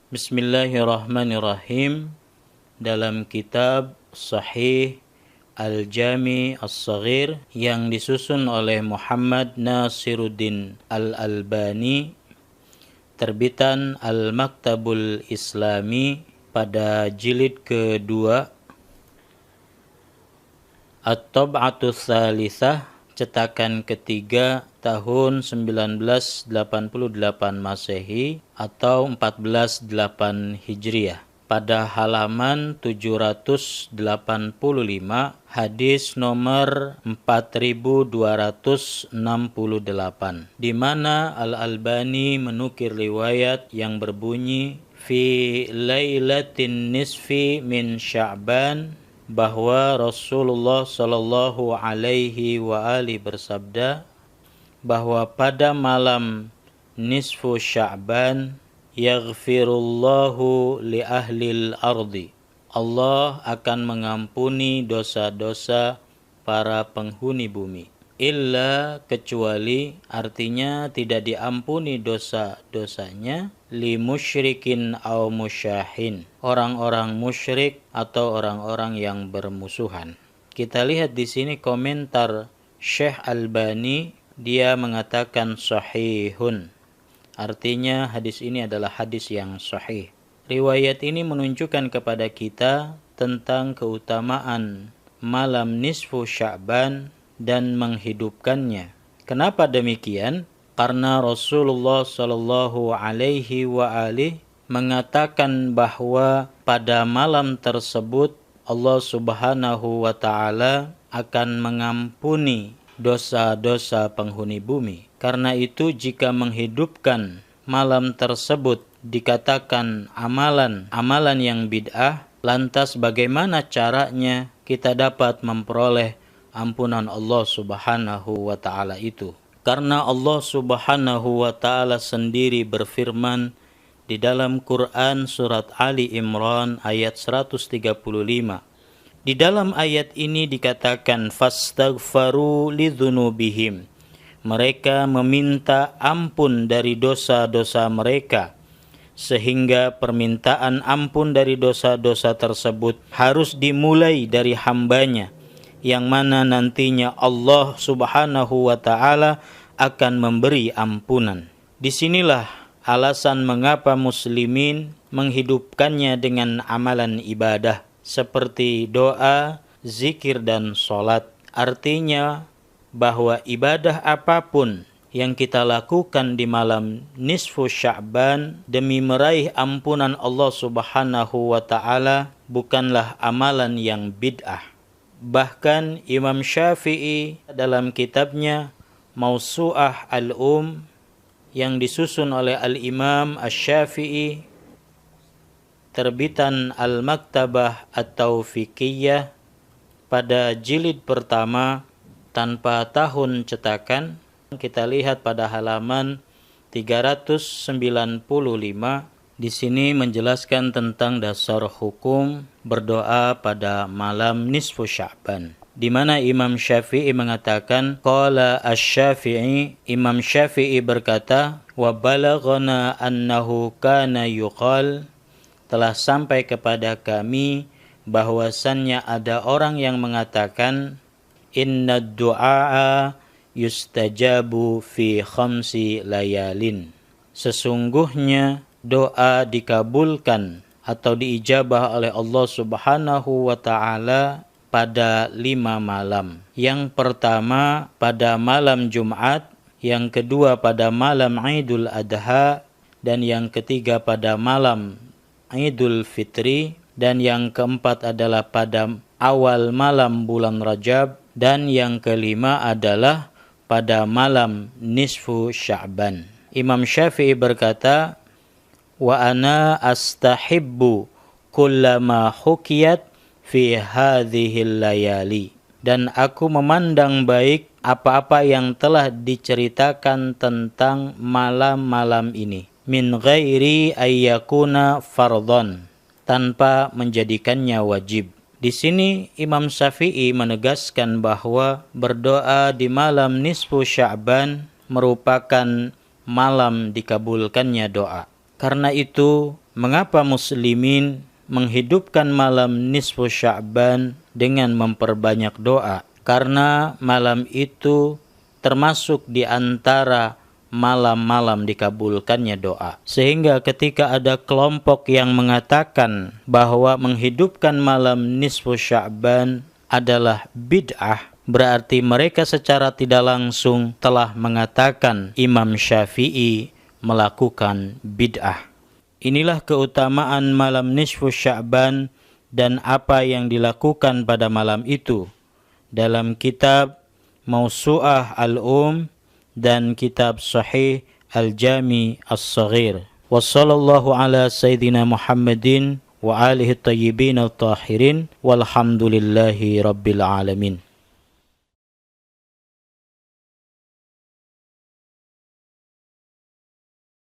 Bismillahirrahmanirrahim. Dalam kitab Sahih Al-Jami As-Saghir yang disusun oleh Muhammad Nasiruddin Al-Albani, terbitan Al-Maktabul Islami pada jilid kedua, At-Tab'atus Tsalitsah, cetakan ketiga, tahun 1988 Masehi atau 1408 Hijriah, pada halaman 785, hadis nomor 4268, di mana Al-Albani menukir riwayat yang berbunyi fi lailatin nisfi min Sya'ban, bahwa Rasulullah sallallahu alaihi wa alihi bersabda bahwa pada malam nisfu Sya'ban yaghfirullahu li ahlil ardi, Allah akan mengampuni dosa-dosa para penghuni bumi. Illa, kecuali, artinya tidak diampuni dosa-dosanya, li musyrikin au musyahin, orang-orang musyrik atau orang-orang yang bermusuhan. Kita lihat di sini komentar Syekh Albani, dia mengatakan sahihun. Artinya hadis ini adalah hadis yang sahih. Riwayat ini menunjukkan kepada kita tentang keutamaan malam nisfu Sya'ban dan menghidupkannya. Kenapa demikian? Karena Rasulullah sallallahu alaihi wa alihi mengatakan bahwa pada malam tersebut Allah Subhanahu wa taala akan mengampuni dosa-dosa penghuni bumi. Karena itu jika menghidupkan malam tersebut dikatakan amalan yang bid'ah, lantas bagaimana caranya kita dapat memperoleh ampunan Allah Subhanahu wa taala itu? Karena Allah Subhanahu wa taala sendiri berfirman di dalam Quran surat Ali Imran ayat 135. Di dalam ayat ini dikatakan fastaghfaru lidzunubihim. Mereka meminta ampun dari dosa-dosa mereka, sehingga permintaan ampun dari dosa-dosa tersebut harus dimulai dari hambanya, yang mana nantinya Allah Subhanahu wa ta'ala akan memberi ampunan. Disinilah alasan mengapa muslimin menghidupkannya dengan amalan ibadah seperti doa, zikir, dan sholat. Artinya bahwa ibadah apapun yang kita lakukan di malam nisfu Sya'ban demi meraih ampunan Allah Subhanahu wa ta'ala bukanlah amalan yang bid'ah. Bahkan Imam Syafi'i dalam kitabnya Mausu'ah yang disusun oleh Al-Imam Asy-Syafi'i, terbitan Al-Maktabah At-Taufiqiyah, pada jilid pertama tanpa tahun cetakan, kita lihat pada halaman 395. Di sini menjelaskan tentang dasar hukum berdoa pada malam nisfu Sya'ban, di mana Imam Syafi'i mengatakan qala asy-Syafi'i, Imam Syafi'i berkata, wa balaghana annahu kana yuqal, telah sampai kepada kami bahwasannya ada orang yang mengatakan inna du'a yustajabu fi khamsi layalin, sesungguhnya doa dikabulkan atau diijabah oleh Allah Subhanahu wa ta'ala pada 5 malam. Yang pertama pada malam Jumat, yang kedua pada malam Idul Adha, dan yang ketiga pada malam Idul Fitri, dan yang keempat adalah pada awal malam bulan Rajab, dan yang kelima adalah pada malam nisfu Sya'ban. Imam Syafi'i berkata, wa ana astahibbu kullama hukiyat fi hadhil layali, dan aku memandang baik apa-apa yang telah diceritakan tentang malam-malam ini, min ghairi ayyakuna fardhon, tanpa menjadikannya wajib. Di sini Imam Syafi'i menegaskan bahwa berdoa di malam nisfu Sya'ban merupakan malam dikabulkannya doa. Karena itu mengapa muslimin menghidupkan malam nisfu Sya'ban dengan memperbanyak doa? Karena malam itu termasuk di antara malam-malam dikabulkannya doa. Sehingga ketika ada kelompok yang mengatakan bahwa menghidupkan malam nisfu Sya'ban adalah bid'ah, berarti mereka secara tidak langsung telah mengatakan Imam Syafi'i melakukan bid'ah. Inilah keutamaan malam nisfu Sya'ban dan apa yang dilakukan pada malam itu dalam kitab Mausu'ah Al-Um dan kitab Sahih Al-Jami As-Saghir. Wassallallahu ala Sayyidina Muhammadin wa alihi tayyibin al-tahirin walhamdulillahi rabbil alamin.